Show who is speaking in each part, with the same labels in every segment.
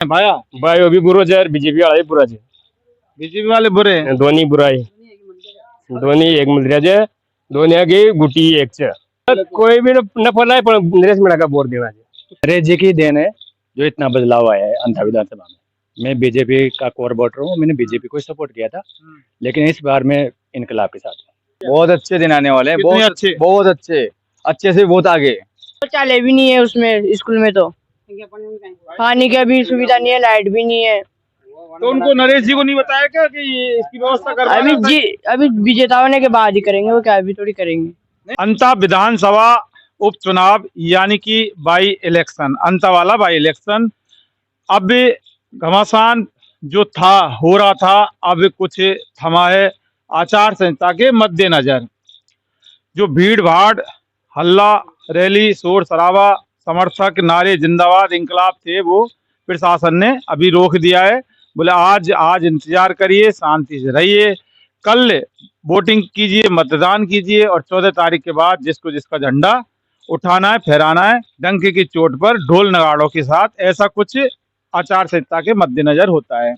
Speaker 1: भाया
Speaker 2: भाई अभी बुरो है, बीजेपी वाला ही बुरा है।
Speaker 1: बीजेपी वाले बुरे हैं।
Speaker 2: दोनों बुरा है, दोनों एक मिल रहा है, दोनों की गुटी एक छ। कोई भी न फलाए पर नरेश मीणा का वोट देना है।
Speaker 3: नरेश जी की देन है जो इतना बदलाव आया है अंधा विधानसभा में। मैं बीजेपी का कोर वोटर हूँ, मैंने बीजेपी को सपोर्ट किया था, लेकिन इस बार मैं इनकलाब के साथ हूँ।
Speaker 4: बहुत अच्छे दिन आने वाले हैं, बहुत
Speaker 1: अच्छे
Speaker 4: बहुत अच्छे से बहुत आगे।
Speaker 5: शौचालय भी नहीं है उसमें, स्कूल में तो पानी की भी सुविधा नहीं है, लाइट भी नहीं है।
Speaker 1: तो उनको नरेश जी को नहीं बताया क्या कि ये इसकी व्यवस्था कर?
Speaker 5: अभी विजेता होने के बाद ही करेंगे, वो क्या अभी थोड़ी करेंगे।
Speaker 1: अंता विधानसभा उपचुनाव यानी कि बाई इलेक्शन, अंता वाला बाई इलेक्शन। अब घमासान जो था हो रहा था, अब कुछ थमा है। आचार संहिता के मद्देनजर जो भीड़ भाड़, हल्ला, रैली, शोर शराबा, समर्थक नारे जिंदाबाद इंकलाब थे, वो प्रशासन ने अभी रोक दिया है। बोले आज इंतजार करिए, शांति से रहिए, कल वोटिंग कीजिए, मतदान कीजिए, और 14 तारीख के बाद जिसको जिसका झंडा उठाना है, फहराना है, डंके की चोट पर ढोल नगाड़ों के साथ, ऐसा कुछ आचार संहिता के मद्देनजर होता है।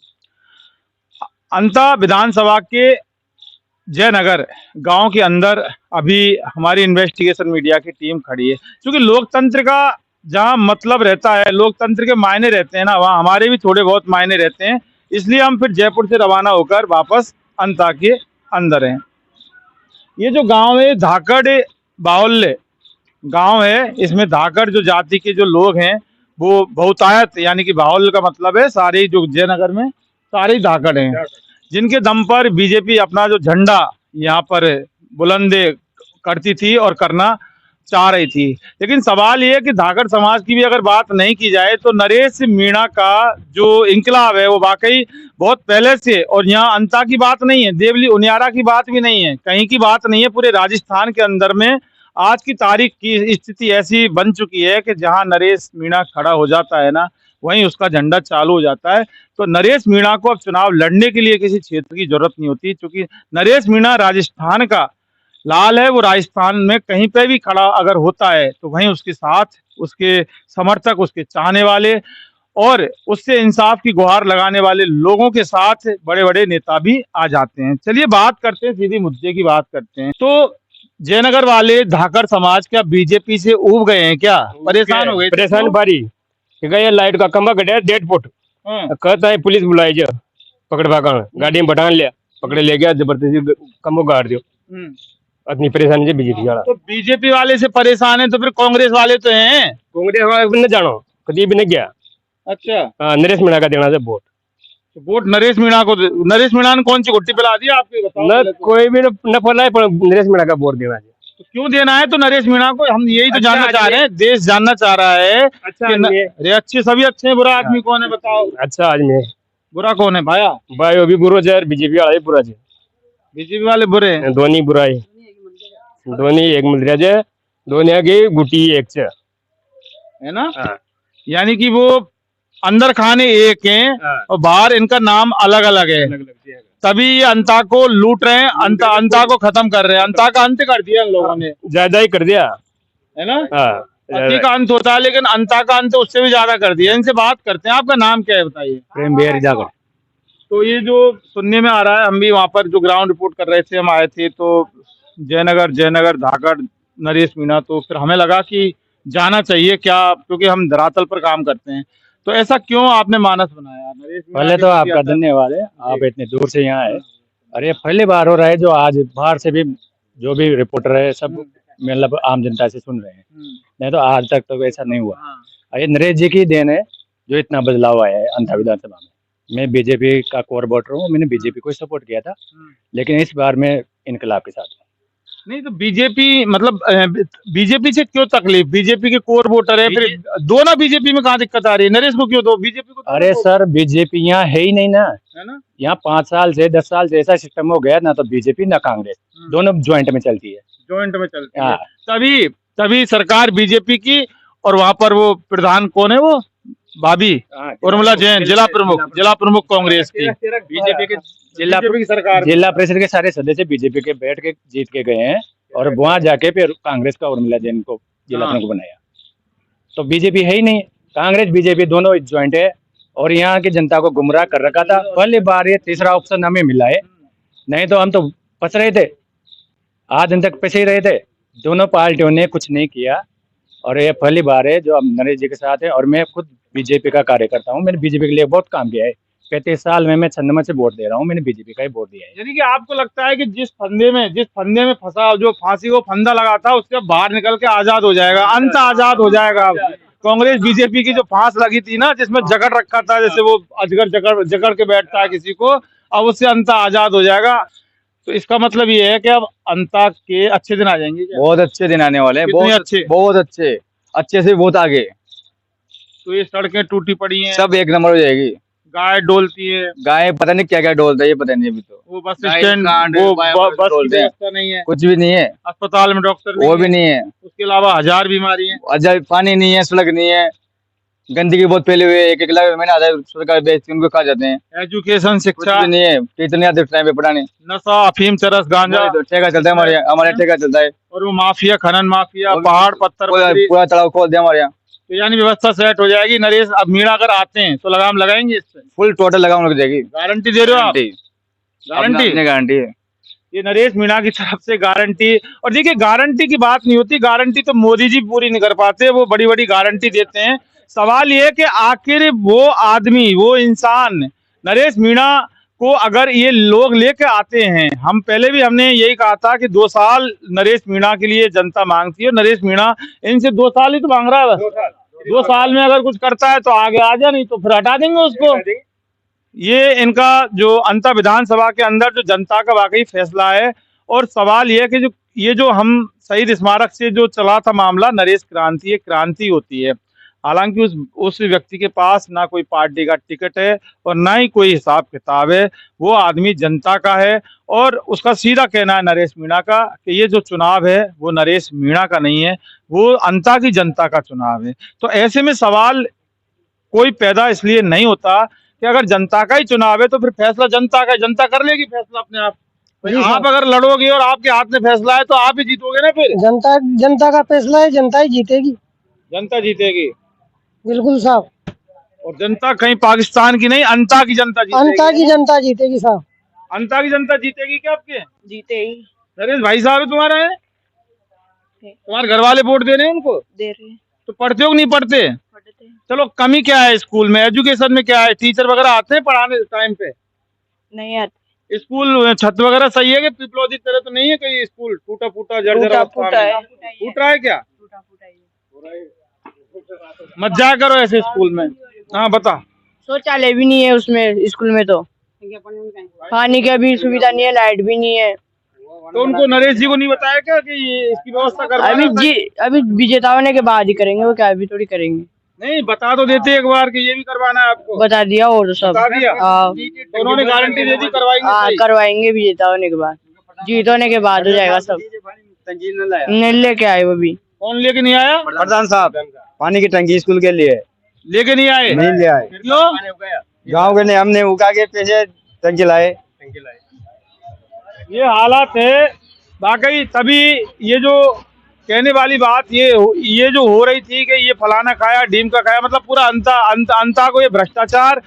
Speaker 1: अंता विधानसभा के जयनगर गांव के अंदर अभी हमारी इन्वेस्टिगेशन मीडिया की टीम खड़ी है। क्योंकि लोकतंत्र का जहां मतलब रहता है, लोकतंत्र के मायने रहते हैं ना, वहां हमारे भी थोड़े बहुत मायने रहते हैं। इसलिए हम फिर जयपुर से रवाना होकर वापस अंता के अंदर हैं। ये जो गांव है धाकड़ बाहुल्य गांव है, इसमें धाकड़ जो जाति के जो लोग हैं वो बहुतायत, यानी कि बाहुल्य का मतलब है सारे जो जयनगर में सारे धाकड़ हैं, जिनके दम पर बीजेपी अपना जो झंडा यहाँ पर बुलंद करती थी और करना चाह रही थी। लेकिन सवाल ये है कि धाकड़ समाज की भी अगर बात नहीं की जाए तो नरेश मीणा का जो इंकलाब है वो वाकई बहुत पहले से, और यहाँ अंता की बात नहीं है, देवली उनियारा की बात भी नहीं है, कहीं की बात नहीं है, पूरे राजस्थान के अंदर में आज की तारीख की स्थिति ऐसी बन चुकी है कि जहां नरेश मीणा खड़ा हो जाता है ना, वहीं उसका झंडा चालू हो जाता है। तो नरेश मीणा को अब चुनाव लड़ने के लिए किसी क्षेत्र की जरूरत नहीं होती, क्योंकि नरेश मीणा राजस्थान का लाल है। वो राजस्थान में कहीं पे भी खड़ा अगर होता है तो वहीं उसके साथ उसके समर्थक, उसके चाहने वाले और उससे इंसाफ की गुहार लगाने वाले लोगों के साथ बड़े बड़े नेता भी आ जाते हैं। चलिए बात करते हैं, सीधी मुद्दे की बात करते हैं। तो जयनगर वाले धाकड़ समाज क्या बीजेपी से उब गए हैं क्या? परेशान हो गए?
Speaker 2: परेशान बारी गए, लाइट का खंभा कटे 1.5 फुट। कहता है पुलिस बुलाई जा, पकड़ भागा गाड़ी में बटान लिया, पकड़े ले गया, जबरदस्ती खंभो गाड़ दियो। अपनी परेशानी से बीजेपी वाला।
Speaker 1: तो बीजेपी वाले से परेशान है तो फिर कांग्रेस वाले तो हैं?
Speaker 2: कांग्रेस वाले न जानो, कभी भी नहीं गया।
Speaker 1: अच्छा,
Speaker 2: हाँ, नरेश मीणा का देना से वोट।
Speaker 1: तो वोट नरेश मीणा को। नरेश मीणा ने कौन सी गुट्टी पिला दी आपको बताओ?
Speaker 2: न कोई भी न फलाए पर नरेश मीणा का वोट देना है।
Speaker 1: तो क्यों देना है तो नरेश मीणा को? हम यही तो जानना चाह रहे हैं, देश जानना चाह रहा है। अरे अच्छे सभी अच्छे हैं, बुरा आदमी कौन है बताओ?
Speaker 2: अच्छा आदमी
Speaker 1: बुरा कौन है भाया?
Speaker 2: भाई अभी बुरो है, बीजेपी वाला ही बुरा है।
Speaker 1: बीजेपी वाले बुरे हैं?
Speaker 2: दोनों बुरा है, दोनों एक मिल रहा है, दोनों की गुटी एक छ,
Speaker 1: है ना?
Speaker 2: हाँ।
Speaker 1: यानी कि वो अंदर खाने एक हैं और बाहर इनका नाम अलग अलग है, तभी ये अंता को लूट रहे हैं, अंता को खत्म कर रहे हैं। अंता का अंत कर दिया इन लोगों ने,
Speaker 2: ज्यादा ही कर दिया,
Speaker 1: है ना?
Speaker 2: हाँ।
Speaker 1: अति का अंत होता है, लेकिन अंता का अंत उससे भी ज्यादा कर दिया। इनसे बात करते हैं। आपका नाम क्या है बताइए?
Speaker 3: प्रेम बेर जाकर।
Speaker 1: तो ये जो सुनने में आ रहा है, हम भी वहाँ पर जो ग्राउंड रिपोर्ट कर रहे थे, हम आए थे, तो जयनगर धाकड़ नरेश मीणा, तो फिर हमें लगा कि जाना चाहिए क्या, क्योंकि हम धरातल पर काम करते हैं। तो ऐसा क्यों आपने मानस बनाया? नरेश मीणा
Speaker 3: पहले तो आपका धन्यवाद है, आप इतने दूर से यहाँ आए। अरे पहली बार हो रहा है जो आज बाहर से भी जो भी रिपोर्टर है सब मतलब आम जनता से सुन रहे हैं, नहीं तो आज तक तो ऐसा नहीं हुआ। ये नरेश जी की देन है जो इतना बदलाव आया है अंधा विधानसभा में। मैं बीजेपी का कोर वोटर हूँ, मैंने बीजेपी को सपोर्ट किया था, लेकिन इस बार मैं इनकलाब के साथ हूँ।
Speaker 1: नहीं तो बीजेपी मतलब बीजेपी से क्यों तकलीफ? बीजेपी के कोर वोटर है, फिर दो ना, बीजेपी में कहाँ दिक्कत आ रही है? नरेश को क्यों दो, बीजेपी को?
Speaker 3: अरे सर बीजेपी यहाँ है ही नहीं ना,
Speaker 1: है ना?
Speaker 3: यहाँ 5 साल से 10 साल से ऐसा सिस्टम हो गया ना, तो बीजेपी ना कांग्रेस, दोनों ज्वाइंट में चलती है।
Speaker 1: ज्वाइंट में चलती है, तभी सरकार बीजेपी की। और वहां पर वो प्रधान कौन है? वो भाभी उर्मिला जैन, जिला प्रमुख कांग्रेस की।
Speaker 3: बीजेपी के जिला परिषद के सारे सदस्य बीजेपी के बैठ के जीत के गए हैं, और वहां जाके फिर कांग्रेस का उर्मिला जैन को जिला प्रमुख बनाया। तो बीजेपी है ही नहीं, कांग्रेस बीजेपी दोनों ज्वाइंट है, और यहाँ की जनता को गुमराह कर रखा था। पहली बार ये तीसरा ऑप्शन हमें मिला है, नहीं तो हम तो फंस रहे थे, आज दिन तक फंसे ही रहे थे। दोनों पार्टियों ने कुछ नहीं किया और ये पहली बार है जो हम नरेश जी के साथ है। और मैं खुद बीजेपी का कार्यकर्ता हूँ, मैंने बीजेपी के लिए बहुत काम किया है। 35 साल में मैं 6 नंबर से वोट दे रहा हूँ, मैंने बीजेपी का ही वोट दिया है।
Speaker 1: यानी कि आपको लगता है कि जिस फंदे में फंसा, जो फांसी को फंदा लगा था, उससे बाहर निकल के आजाद हो जाएगा, अंत आजाद हो जाएगा। अब कांग्रेस बीजेपी की जो फांस लगी थी ना, जिसमें जकड़ रखा था, जैसे वो अजगर जकड़ के बैठता है किसी को, अब उससे अंत आजाद हो जाएगा। तो इसका मतलब ये है कि अब अंता के अच्छे दिन आ जाएंगे क्या?
Speaker 4: बहुत अच्छे दिन आने वाले हैं,
Speaker 1: कितने
Speaker 4: बहुत
Speaker 1: अच्छे?
Speaker 4: बहुत अच्छे, अच्छे से बहुत आगे,
Speaker 1: तो ये सड़कें टूटी पड़ी हैं,
Speaker 4: सब एक नंबर हो जाएगी।
Speaker 1: गाय डोलती है,
Speaker 4: गाय पता नहीं क्या क्या डोलता है, ये पता नहीं अभी तो।
Speaker 1: वो बस
Speaker 4: गाय
Speaker 1: स्टैंड,
Speaker 4: कांड,
Speaker 1: वो
Speaker 4: बाय
Speaker 1: बस की
Speaker 4: डोलते हैं।
Speaker 1: व्यवस्था नहीं है,
Speaker 4: कुछ भी नहीं है,
Speaker 1: अस्पताल में डॉक्टर
Speaker 4: वो भी
Speaker 1: है,
Speaker 4: नहीं है।
Speaker 1: उसके अलावा हजार बीमारी है।
Speaker 4: अच्छा, पानी नहीं है, सड़क नहीं है, गंदगी बहुत फैली हुई है। एक लाख महीना आधा सरकार बेचती, उनको खा जाते हैं।
Speaker 1: एजुकेशन,
Speaker 4: कुछ
Speaker 1: शिक्षा,
Speaker 4: भी नहीं है, टीचर नहीं आते टाइम पे पढ़ाने।
Speaker 1: नशा, अफीम, चरस, गांजा,
Speaker 4: तो ठेका चलता है हमारे यहाँ, हमारे ठेका चलता है।
Speaker 1: और वो माफिया, खनन माफिया,
Speaker 4: वो भी
Speaker 1: पहाड़ पत्थर बजरी।
Speaker 4: पूरा तालाब खोल दिया हमारे यहाँ।
Speaker 1: तो यानी व्यवस्था सेट हो जाएगी। नरेश अब मीणा अगर आते हैं तो लगाम लगाएंगे इस पे?
Speaker 4: फुल टोटल लगाम लग जाएगी,
Speaker 1: गारंटी दे रहे हो आप? गारंटी?
Speaker 4: गारंटी है।
Speaker 1: ये नरेश मीणा की तरफ से गारंटी। और देखिए, गारंटी की बात नहीं होती, गारंटी तो मोदी जी पूरी नहीं कर पाते, वो बड़ी बड़ी गारंटी देते हैं। सवाल ये है कि आखिर वो आदमी, वो इंसान, नरेश मीणा को अगर ये लोग लेके आते हैं, हम पहले भी हमने यही कहा था कि 2 साल नरेश मीणा के लिए जनता मांगती है। नरेश मीणा इनसे 2 साल ही तो मांग रहा है, बस 2 साल में अगर कुछ करता है तो आगे आ जाए, नहीं तो फिर हटा देंगे उसको। ये इनका जो अंता विधानसभा के अंदर जो जनता का वाकई फैसला है। और सवाल ये है कि जो ये जो हम शहीद स्मारक से जो चला था मामला, नरेश क्रांति, ये क्रांति होती है। हालांकि उस व्यक्ति के पास ना कोई पार्टी का टिकट है और ना ही कोई हिसाब किताब है, वो आदमी जनता का है। और उसका सीधा कहना है नरेश मीणा का कि ये जो चुनाव है वो नरेश मीणा का नहीं है, वो अंता की जनता का चुनाव है। तो ऐसे में सवाल कोई पैदा इसलिए नहीं होता कि अगर जनता का ही चुनाव है तो फिर फैसला जनता का, जनता कर लेगी फैसला अपने आप। भाई आप अगर लड़ोगे और आपके हाथ में फैसला है तो आप ही जीतोगे ना फिर।
Speaker 5: जनता का फैसला है, जनता ही जीतेगी,
Speaker 1: जनता जीतेगी,
Speaker 5: बिल्कुल साहब।
Speaker 1: और जनता कहीं पाकिस्तान की नहीं, अंता की जनता जीतेगी।
Speaker 5: अंता की जनता जीतेगी साहब।
Speaker 1: अंता की जनता जीतेगी क्या आपके?
Speaker 5: जीते ही
Speaker 1: नरेश भाई साहब है तुम्हारा, है तुम्हारे घर वाले वोट दे रहे हैं उनको?
Speaker 5: दे रहे हैं,
Speaker 1: तो पढ़ते हो कि नहीं पढ़ते?
Speaker 5: पढ़ते हैं।
Speaker 1: चलो, कमी क्या है स्कूल में, एजुकेशन में क्या है? टीचर वगैरह आते हैं पढ़ाने टाइम पे?
Speaker 5: नहीं आते,
Speaker 1: स्कूल छत वगैरह सही है कि पिपलौदी तरह तो नहीं है कहीं स्कूल टूटा फूटा जर्जर
Speaker 5: फूटा है,
Speaker 1: फूट रहा है क्या?
Speaker 5: टूटा फूटा ही है।
Speaker 1: मत जाया करो ऐसे स्कूल में। हाँ बता।
Speaker 5: शौचालय भी नहीं है उसमें, स्कूल में तो पानी का भी सुविधा नहीं है, लाइट भी नहीं है।
Speaker 1: तो उनको नरेश जी को नहीं बताया क्या कि ये इसकी व्यवस्था करवाना?
Speaker 5: अभी विजेता होने के बाद ही करेंगे, वो क्या अभी थोड़ी करेंगे।
Speaker 1: नहीं, बता तो देते एक बार कि ये भी करवाना है आपको।
Speaker 5: बता दिया और तो सब
Speaker 1: बता दिया।
Speaker 5: हाँ,
Speaker 1: तो उन्होंने गारंटी दे दी करवाएंगे?
Speaker 5: हाँ
Speaker 1: सही।
Speaker 5: करवाएंगे विजेता होने के बाद, जीत होने के बाद हो जाएगा सब। नहीं लेके आए वो भी।
Speaker 1: कौन लेके नहीं आया?
Speaker 4: प्रधान साहब, पानी की टंकी स्कूल के लिए
Speaker 1: लेके नहीं आए?
Speaker 4: नहीं ले आए।
Speaker 1: क्यों?
Speaker 4: गांव के ने हमने उगा के पैसे टंकी लाए।
Speaker 1: ये हालात है वाकई। तभी ये जो कहने वाली बात ये जो हो रही थी कि ये फलाना खाया, ढीम का खाया, मतलब पूरा अंता को ये भ्रष्टाचार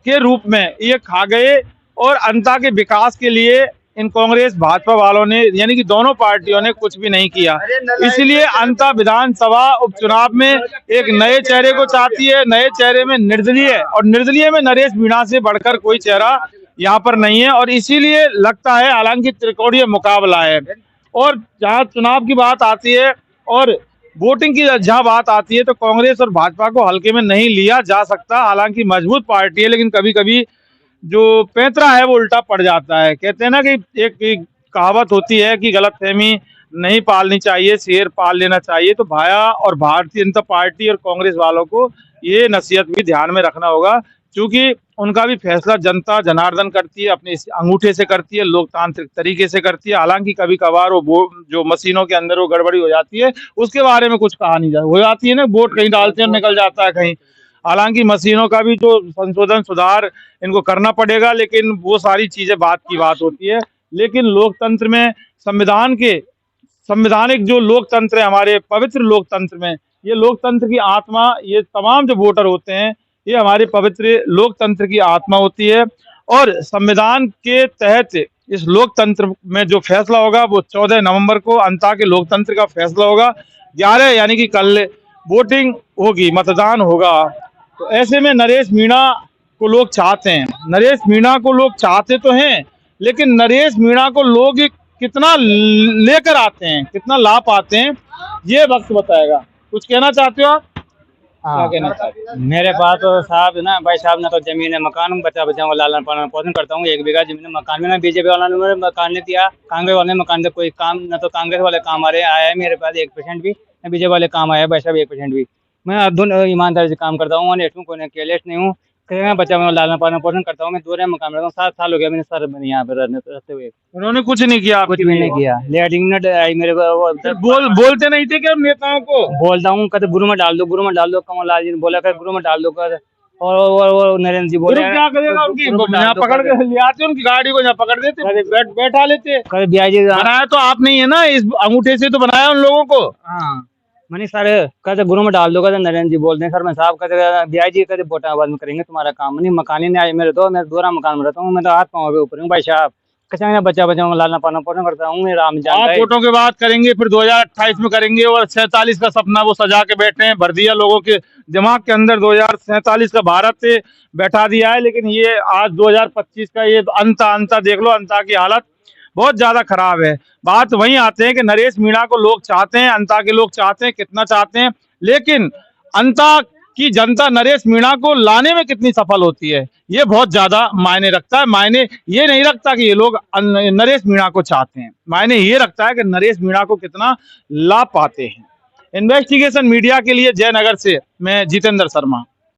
Speaker 1: के रूप में ये खा गए। और अंता के विकास के लिए इन कांग्रेस भाजपा वालों ने, यानी कि दोनों पार्टियों ने कुछ भी नहीं किया। इसलिए अंता विधानसभा उपचुनाव में एक नए चेहरे को चाहती है, नए चेहरे में निर्दलीय, और निर्दलीय में नरेश मीणा से बढ़कर कोई चेहरा यहाँ पर नहीं है। और इसीलिए लगता है, हालांकि त्रिकोणीय मुकाबला है। और जहाँ चुनाव की बात आती है और वोटिंग की जहाँ बात आती है तो कांग्रेस और भाजपा को हल्के में नहीं लिया जा सकता। हालांकि मजबूत पार्टी है, लेकिन कभी कभी जो पैंतरा है वो उल्टा पड़ जाता है। कहते हैं ना कि एक कहावत होती है कि गलतफहमी नहीं पालनी चाहिए, शेर पाल लेना चाहिए। तो भाया और भारतीय जनता पार्टी और कांग्रेस वालों को ये नसीहत भी ध्यान में रखना होगा, क्योंकि उनका भी फैसला जनता जनार्दन करती है, अपने अंगूठे से करती है, लोकतांत्रिक तरीके से करती है। हालांकि कभी कभार वो जो मशीनों के अंदर वो गड़बड़ी हो जाती है, उसके बारे में कुछ कहा नहीं जाता। हो जाती है ना, वोट कहीं डालते हैं और निकल जाता है कहीं। हालांकि मशीनों का भी जो संशोधन सुधार इनको करना पड़ेगा, लेकिन वो सारी चीजें बात की बात होती है। लेकिन लोकतंत्र में संवैधानिक जो लोकतंत्र है, हमारे पवित्र लोकतंत्र में, ये लोकतंत्र की आत्मा, ये तमाम जो वोटर होते हैं, ये हमारी पवित्र लोकतंत्र की आत्मा होती है और संविधान के तहत इस लोकतंत्र में जो फैसला होगा वो 14 नवंबर को अंता के लोकतंत्र का फैसला होगा। 11 यानी कि कल वोटिंग होगी, मतदान होगा। तो ऐसे में नरेश मीणा को लोग चाहते हैं, नरेश मीणा को लोग चाहते तो हैं, लेकिन नरेश मीणा को लोग कितना लेकर आते हैं, कितना लाभ पाते हैं, ये वक्त बताएगा। कुछ कहना चाहते हो आप? क्या कहना चाहते हो?
Speaker 3: मेरे पास तो साहब ना भाई साहब ना तो जमीन है, मकान, बच्चा बच्चा को लालन पालन पोषण करता हूँ। 1 बीघा जमीन है, मकान में ना बीजेपी वाला ने मेरे मकान नहीं दिया, कांग्रेस वाले ने मकान दिया। कोई काम ना तो कांग्रेस वाले काम आ रहे आया है मेरे पास 1% भी, ना बीजेपी वाले काम आया है भाई साहब 1% भी। मैं ईमानदारी से काम करता हूँ, ऑनेस्ट हूँ, कोई केयरलेस नहीं हूँ। बच्चा मैं लालन पालन पोषण करता हूँ। मैं 2 मकान में रहता हूँ, 7 साल हो गया मैंने सर मैंने यहाँ पे रहते हुए।
Speaker 1: उन्होंने कुछ नहीं किया,
Speaker 3: कुछ भी नहीं किया। लेटरिंग में आई मेरे
Speaker 1: बोलते नहीं थे क्या नेताओं को?
Speaker 3: बोलता हूँ कहते गुरु में डाल दो, गुरु में डाल दो। कमललाल जी ने बोला कर गुरु में डाल दो कर, और नरेंद्र जी बोले
Speaker 1: क्या करेगा? उनकी यहाँ पकड़ के ले आते, उनकी गाड़ी को यहाँ पकड़ देते, बैठा लेते।
Speaker 3: कर ब्याज जी
Speaker 1: बनाया तो आप नहीं है ना, इस अंगूठे से तो बनाया उन लोगों को।
Speaker 3: हाँ मनी सर कहते गुरु में डाल दो, कहते नरेंद्र जी बोलते हैं सर मैं साहब कहते ब्याज जी कहते वोटा बाद में करेंगे तुम्हारा काम। नहीं मकान ही नहीं आए मेरे तो, मैं 2 मकान में रहता हूँ, मैं तो हाथ पाँव पे ऊपर हूँ भाई साहब। कैसे बच्चा बच्चा को लालना पालना पोषण करता हूँ। मेरा राम जानता है।
Speaker 1: वोटों के बाद करेंगे, फिर 2028 में करेंगे, और 47 का सपना वो सजा के बैठे हैं, भर दिया लोगों के दिमाग के अंदर। 2047 का भारत बैठा दिया है, लेकिन ये आज 2025 का ये अंता देख लो, अंता की हालत बहुत ज्यादा खराब है। बात वहीं आते हैं कि नरेश मीणा को लोग चाहते हैं, अंता के लोग चाहते हैं, कितना चाहते हैं, लेकिन अंता की जनता नरेश मीणा को लाने में कितनी सफल होती है, ये बहुत ज्यादा मायने रखता है। मायने ये नहीं रखता कि ये लोग नरेश मीणा को चाहते हैं, मायने ये रखता है कि नरेश मीणा को कितना लाभ पाते हैं। इन्वेस्टिगेशन मीडिया के लिए जयनगर से मैं जितेंद्र शर्मा।